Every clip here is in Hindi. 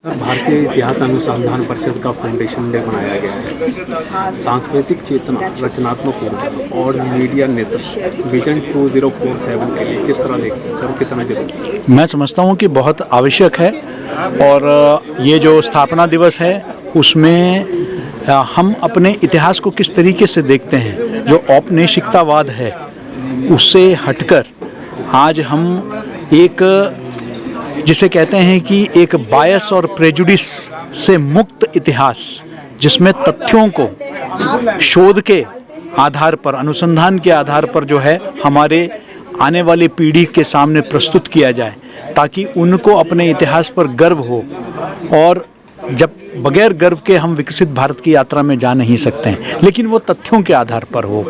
भारतीय इतिहास अनुसंधान परिषद का फाउंडेशन डे मनाया गया है। सांस्कृतिक चेतना, रचनात्मक ऊर्जा और मीडिया नेतृत्व विजन 2047 के लिए किस तरह देखते हैं सर, कितना जरूरी? मैं समझता हूँ कि बहुत आवश्यक है और ये जो स्थापना दिवस है उसमें हम अपने इतिहास को किस तरीके से देखते हैं, जो औपनिवेशिकतावाद है उससे हटकर आज हम एक जिसे कहते हैं कि एक बायस और प्रेजुडिस से मुक्त इतिहास, जिसमें तथ्यों को शोध के आधार पर, अनुसंधान के आधार पर जो है हमारे आने वाली पीढ़ी के सामने प्रस्तुत किया जाए, ताकि उनको अपने इतिहास पर गर्व हो। और जब बगैर गर्व के हम विकसित भारत की यात्रा में जा नहीं सकते हैं, लेकिन वो तथ्यों के आधार पर हो,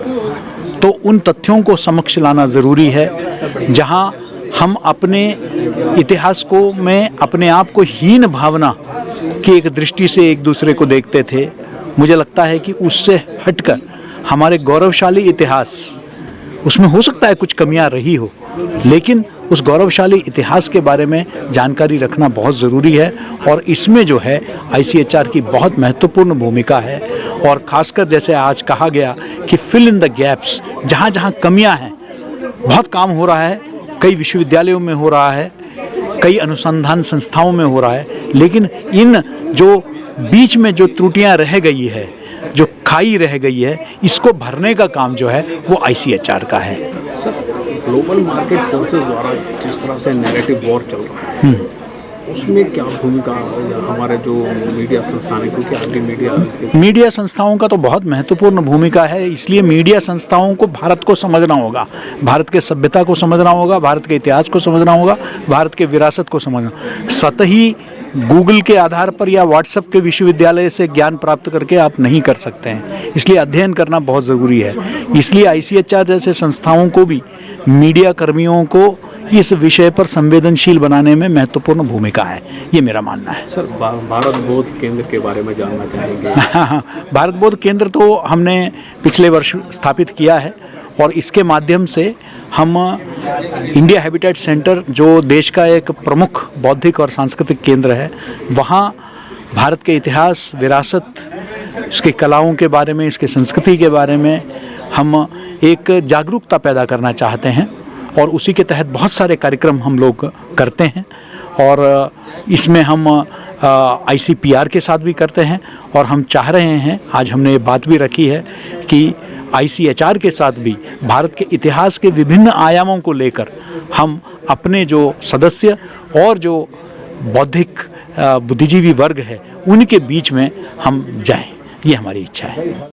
तो उन तथ्यों को समक्ष लाना ज़रूरी है। जहाँ हम अपने इतिहास को में अपने आप को हीन भावना की एक दृष्टि से एक दूसरे को देखते थे, मुझे लगता है कि उससे हटकर हमारे गौरवशाली इतिहास, उसमें हो सकता है कुछ कमियां रही हो, लेकिन उस गौरवशाली इतिहास के बारे में जानकारी रखना बहुत ज़रूरी है। और इसमें जो है ICHR की बहुत महत्वपूर्ण भूमिका है। और ख़ासकर जैसे आज कहा गया कि फिल इन द गैप्स, जहाँ जहाँ कमियाँ हैं, बहुत काम हो रहा है, कई विश्वविद्यालयों में हो रहा है, कई अनुसंधान संस्थाओं में हो रहा है, लेकिन इन जो बीच में जो त्रुटियां रह गई है, जो खाई रह गई है, इसको भरने का काम जो है वो ICHR का है। सर, ग्लोबल मार्केट फोर्सेस द्वारा जिस तरह से नैरेटिव वॉर चल रहा है, उसमें क्या भूमिका हमारे जो मीडिया संस्थान है, क्योंकि आगे मीडिया संस्थाओं का तो बहुत महत्वपूर्ण भूमिका है। इसलिए मीडिया संस्थाओं को भारत को समझना होगा, भारत के सभ्यता को समझना होगा, भारत के इतिहास को समझना होगा, भारत के विरासत को समझना। सतही गूगल के आधार पर या व्हाट्सएप के विश्वविद्यालय से ज्ञान प्राप्त करके आप नहीं कर सकते हैं, इसलिए अध्ययन करना बहुत ज़रूरी है। इसलिए ICHR जैसे संस्थाओं को भी मीडिया कर्मियों को इस विषय पर संवेदनशील बनाने में महत्वपूर्ण भूमिका है, ये मेरा मानना है। सर, भारत बोध केंद्र के बारे में जानना चाहेंगे? भारत बोध केंद्र तो हमने पिछले वर्ष स्थापित किया है और इसके माध्यम से हम इंडिया हैबिटेट सेंटर, जो देश का एक प्रमुख बौद्धिक और सांस्कृतिक केंद्र है, वहाँ भारत के इतिहास, विरासत, इसके कलाओं के बारे में, इसके संस्कृति के बारे में हम एक जागरूकता पैदा करना चाहते हैं। और उसी के तहत बहुत सारे कार्यक्रम हम लोग करते हैं और इसमें हम ICPR के साथ भी करते हैं। और हम चाह रहे हैं, आज हमने ये बात भी रखी है कि ICHR के साथ भी भारत के इतिहास के विभिन्न आयामों को लेकर हम अपने जो सदस्य और जो बौद्धिक बुद्धिजीवी वर्ग है उनके बीच में हम जाएं, ये हमारी इच्छा है।